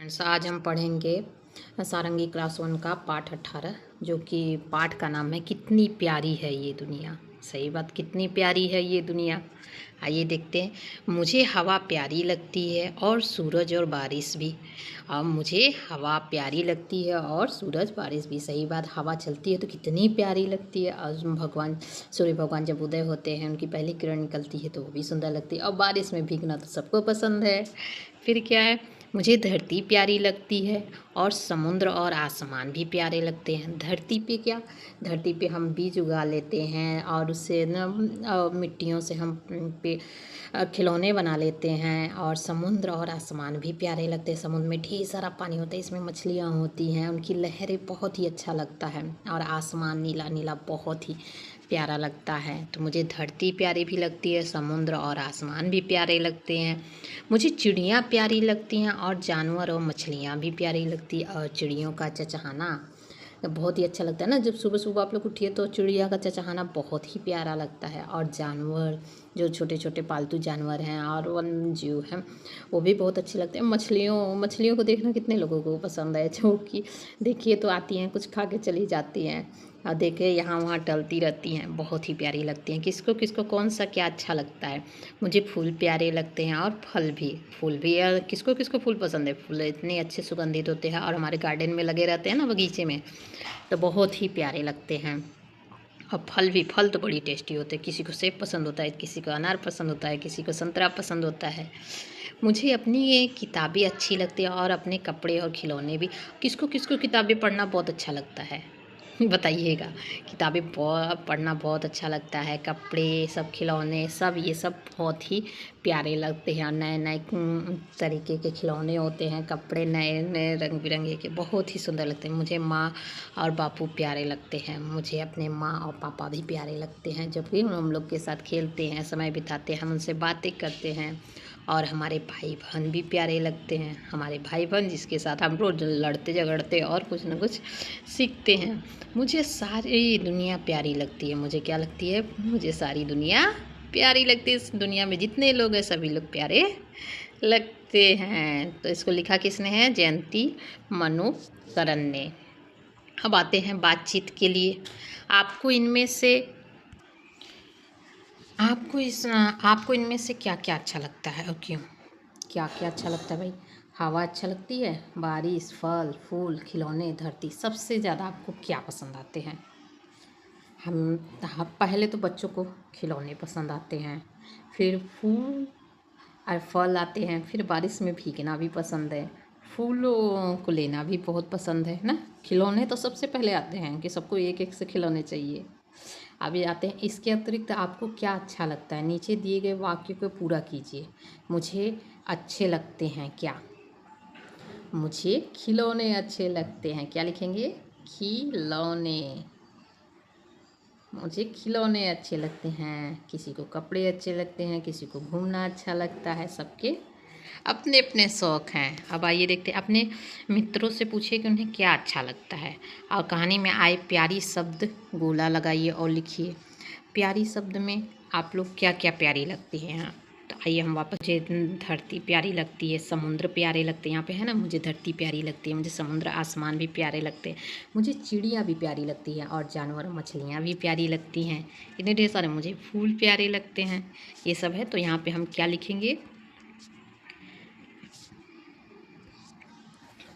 Friends, आज हम पढ़ेंगे सारंगी क्लास 1 का पाठ 18, जो कि पाठ का नाम है कितनी प्यारी है ये दुनिया। सही बात, कितनी प्यारी है ये दुनिया। आइए देखते हैं। मुझे हवा प्यारी लगती है और सूरज और बारिश भी। अब मुझे हवा प्यारी लगती है और सूरज बारिश भी। सही बात, हवा चलती है तो कितनी प्यारी लगती है। और सूर्य भगवान जब उदय होते हैं, उनकी पहली किरण निकलती है तो वो भी सुंदर लगती है। और बारिश में भीगना तो सबको पसंद है। फिर क्या है, मुझे धरती प्यारी लगती है और समुद्र और आसमान भी प्यारे लगते हैं। धरती पे क्या, धरती पे हम बीज उगा लेते हैं और उससे न मिट्टियों से हम खिलौने बना लेते हैं। और समुद्र और आसमान भी प्यारे लगते हैं। समुद्र में ढेर सारा पानी होता है, इसमें मछलियाँ होती हैं, उनकी लहरें बहुत ही अच्छा लगता है। और आसमान नीला नीला बहुत ही प्यारा लगता है। तो मुझे धरती प्यारी भी लगती है, समुद्र और आसमान भी प्यारे लगते हैं। मुझे चिड़ियाँ प्यारी लगती हैं और जानवर और मछलियाँ भी प्यारी लगती है। और चिड़ियों का चहचहाना बहुत ही अच्छा लगता है ना। जब सुबह सुबह आप लोग उठिए तो चिड़िया का चहचहाना बहुत ही प्यारा लगता है। और जानवर, जो छोटे छोटे पालतू जानवर हैं और वन्य जीव हैं, वो भी बहुत अच्छे लगते हैं। मछलियों को देखना कितने लोगों को पसंद है, जो कि देखिए तो आती हैं, कुछ खा के चली जाती हैं और देखे यहाँ वहाँ टहलती रहती हैं, बहुत ही प्यारी लगती हैं। किसको किसको कौन सा क्या अच्छा लगता है। मुझे फूल प्यारे लगते हैं और फूल भी यार, किसको किसको फूल पसंद है। फूल इतने अच्छे सुगंधित होते हैं और हमारे गार्डन में लगे रहते हैं ना, बगीचे में, तो बहुत ही प्यारे लगते हैं। और फल तो बड़ी टेस्टी होते हैं। किसी को सेब पसंद होता है, किसी को अनार पसंद होता है, किसी को संतरा पसंद होता है। मुझे अपनी ये किताबें अच्छी लगती है और अपने कपड़े और खिलौने भी। किसको किसको किताबें पढ़ना बहुत अच्छा लगता है बताइएगा। किताबें पढ़ना बहुत अच्छा लगता है। कपड़े सब, खिलौने सब, ये सब बहुत ही प्यारे लगते हैं। और नए नए तरीके के खिलौने होते हैं, कपड़े नए नए रंग बिरंगे के, बहुत ही सुंदर लगते हैं। मुझे माँ और बापू प्यारे लगते हैं। मुझे अपने माँ और पापा भी प्यारे लगते हैं, जब भी हम लोग के साथ खेलते हैं, समय बिताते हैं, हम उनसे बातें करते हैं। और हमारे भाई बहन भी प्यारे लगते हैं। हमारे भाई बहन जिसके साथ हम रोज लड़ते झगड़ते और कुछ न कुछ सीखते हैं। मुझे सारी दुनिया प्यारी लगती है। मुझे क्या लगती है, मुझे सारी दुनिया प्यारी लगती है। इस दुनिया में जितने लोग हैं सभी लोग प्यारे लगते हैं। तो इसको लिखा किसने है, जयंती मनुकरण ने। अब आते हैं बातचीत के लिए। आपको इनमें से आपको इनमें से क्या क्या अच्छा लगता है और क्यों। क्या क्या अच्छा लगता है भाई। हवा अच्छा लगती है, बारिश, फल फूल, खिलौने, धरती। सबसे ज़्यादा आपको क्या पसंद आते हैं। हम पहले तो बच्चों को खिलौने पसंद आते हैं, फिर फूल और फल आते हैं, फिर बारिश में भीगना भी पसंद है, फूलों को लेना भी बहुत पसंद है ना। खिलौने तो सबसे पहले आते हैं कि सबको एक एक से खिलौने चाहिए। अभी आते हैं, इसके अतिरिक्त आपको क्या अच्छा लगता है। नीचे दिए गए वाक्य को पूरा कीजिए। मुझे अच्छे लगते हैं क्या। मुझे खिलौने अच्छे लगते हैं। क्या लिखेंगे, खिलौने। मुझे खिलौने अच्छे लगते हैं। किसी को कपड़े अच्छे लगते हैं, किसी को घूमना अच्छा लगता है। सबके अपने अपने शौक़ हैं। अब आइए देखते हैं, अपने मित्रों से पूछिए कि उन्हें क्या अच्छा लगता है। और कहानी में आए प्यारी शब्द गोला लगाइए और लिखिए। प्यारी शब्द में आप लोग क्या क्या प्यारी लगती है यहाँ। तो आइए हम वापस, मुझे धरती प्यारी लगती है, समुद्र प्यारे लगते हैं, यहाँ पे है ना, मुझे धरती प्यारी लगती है, मुझे समुद्र आसमान भी प्यारे लगते हैं, मुझे चिड़िया भी प्यारी लगती है और जानवर मछलियाँ भी प्यारी लगती हैं। इतने ढेर सारे, मुझे फूल प्यारे लगते हैं। ये सब है। तो यहाँ पे हम क्या लिखेंगे,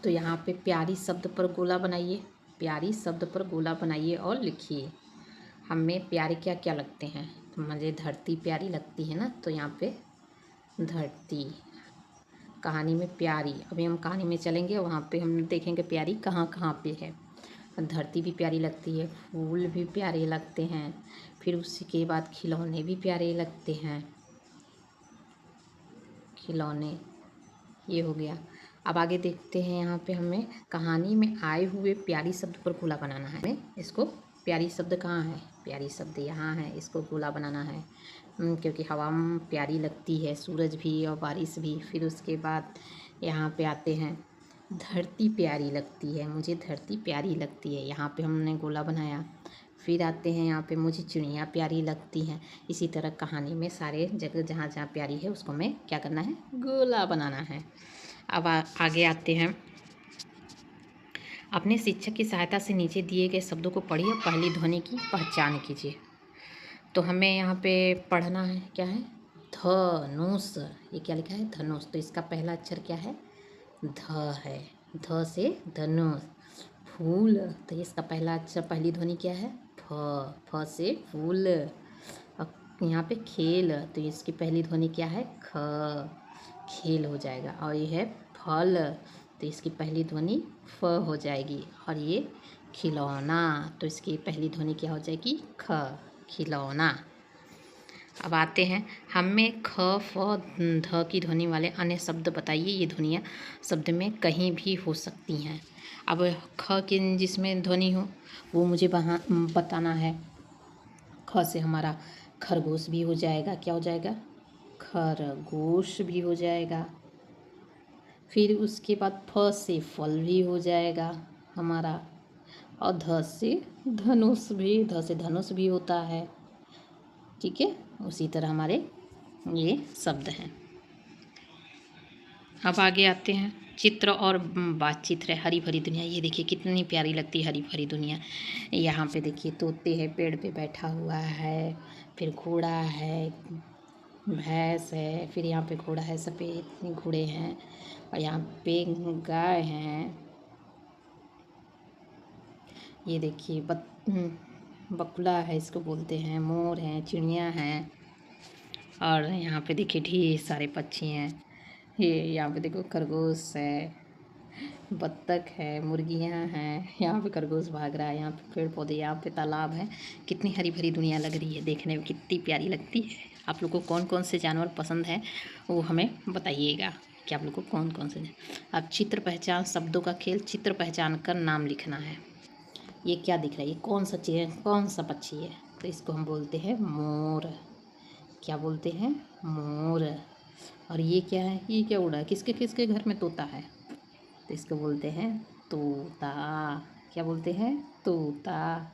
तो यहाँ पे प्यारी शब्द पर गोला बनाइए। प्यारी शब्द पर गोला बनाइए और लिखिए हमें प्यारे क्या क्या लगते हैं। तो मुझे धरती प्यारी लगती है ना, तो यहाँ पे धरती। कहानी में प्यारी, अभी हम कहानी में चलेंगे, वहाँ पे हम देखेंगे प्यारी कहाँ कहाँ पे है। धरती भी प्यारी लगती है, फूल भी प्यारे लगते हैं, फिर उसी के बाद खिलौने भी प्यारे लगते हैं। खिलौने, ये हो गया। अब आगे देखते हैं, यहाँ पे हमें कहानी में आए हुए प्यारी शब्द पर गोला बनाना है। इसको, प्यारी शब्द कहाँ है, प्यारी शब्द यहाँ है, इसको गोला बनाना है। क्योंकि हवा प्यारी लगती है, सूरज भी और बारिश भी। फिर उसके बाद यहाँ पे आते हैं, धरती प्यारी लगती है, मुझे धरती प्यारी लगती है, यहाँ पे हमने गोला बनाया। फिर आते हैं यहाँ पे, मुझे चिड़ियाँ प्यारी लगती हैं। इसी तरह कहानी में सारे जगह जहाँ जहाँ प्यारी है उसको हमें क्या करना है, गोला बनाना है। अब आगे आते हैं। अपने शिक्षक की सहायता से नीचे दिए गए शब्दों को पढ़िए और पहली ध्वनि की पहचान कीजिए। तो हमें यहाँ पे पढ़ना है, क्या है, धनुष। ये क्या लिखा है, धनुष। तो इसका पहला अक्षर क्या है, ध है। ध से धनुष। फूल, तो इसका पहला अक्षर, पहली ध्वनि क्या है, फ। फ से फूल। अब यहाँ पे खेल, तो इसकी पहली ध्वनि क्या है, ख। खेल हो जाएगा। और ये है फल, तो इसकी पहली ध्वनि फ हो जाएगी। और ये खिलौना, तो इसकी पहली ध्वनि क्या हो जाएगी, ख, खिलौना। अब आते हैं, हमें ख, फ, ध की ध्वनि वाले अन्य शब्द बताइए। ये ध्वनियाँ शब्द में कहीं भी हो सकती हैं। अब ख की जिसमें ध्वनि हो वो मुझे वहाँ बताना है। ख से हमारा खरगोश भी हो जाएगा, क्या हो जाएगा, खरगोश भी हो जाएगा। फिर उसके बाद फ से फल भी हो जाएगा हमारा। और ध से धनुष भी, ध से धनुष भी होता है। ठीक है, उसी तरह हमारे ये शब्द हैं। अब आगे आते हैं, चित्र और बातचीत है। हरी भरी दुनिया, ये देखिए कितनी प्यारी लगती है हरी भरी दुनिया। यहाँ पे देखिए तोते हैं, पेड़ पे बैठा हुआ है, फिर घोड़ा है, भैंस है, फिर यहाँ पे घोड़ा है, सफ़ेद घोड़े हैं, और यहाँ पे गाय हैं। ये देखिए बकुला है, इसको बोलते हैं, मोर हैं, चिड़िया हैं, और यहाँ पे देखिए ढेर सारे पक्षी हैं। ये यहाँ पे देखो खरगोश है, बत्तख है, मुर्गियाँ हैं, यहाँ पे खरगोश भाग रहा है, यहाँ पे पेड़ पौधे, यहाँ पे तालाब है। कितनी हरी भरी दुनिया लग रही है, देखने में कितनी प्यारी लगती है। आप लोग को कौन कौन से जानवर पसंद है वो हमें बताइएगा कि आप लोग को कौन कौन से। अब चित्र पहचान, शब्दों का खेल। चित्र पहचान कर नाम लिखना है। ये क्या दिख रहा है, ये कौन सा चीज़, कौन सा पक्षी है, तो इसको हम बोलते हैं मोर। क्या बोलते हैं, मोर। और ये क्या है, ये क्या उड़ा है, किसके किसके घर में तोता है, तो इसको बोलते हैं तोता। क्या बोलते हैं, तोता।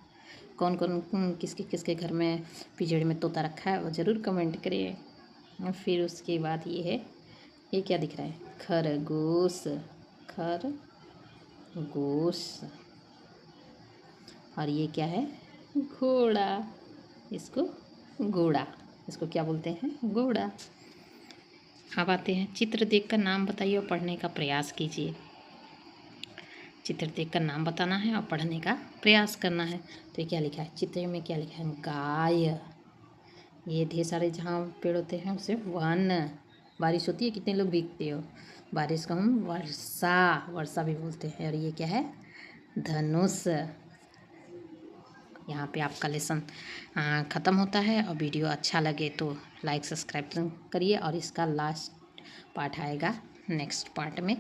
कौन कौन किसके किसके घर में पिंजड़े में तोता रखा है वो ज़रूर कमेंट करिए। फिर उसके बाद ये है, ये क्या दिख रहा है, खरगोश, खरगोश। और ये क्या है, घोड़ा, इसको घोड़ा, इसको क्या बोलते हैं, घोड़ा। अब आते हैं, चित्र देखकर नाम बताइए और पढ़ने का प्रयास कीजिए। चित्र देखकर नाम बताना है और पढ़ने का प्रयास करना है। तो ये क्या लिखा है, चित्र में क्या लिखा है, गाय। ये ढेर सारे जहाँ पेड़ होते हैं उसे वन। बारिश होती है, कितने लोग भीगते हो, बारिश को हम वर्षा, वर्षा भी बोलते हैं। और ये क्या है, धनुष। यहाँ पे आपका लेसन ख़त्म होता है। और वीडियो अच्छा लगे तो लाइक सब्सक्राइब करिए। और इसका लास्ट पार्ट आएगा नेक्स्ट पार्ट में।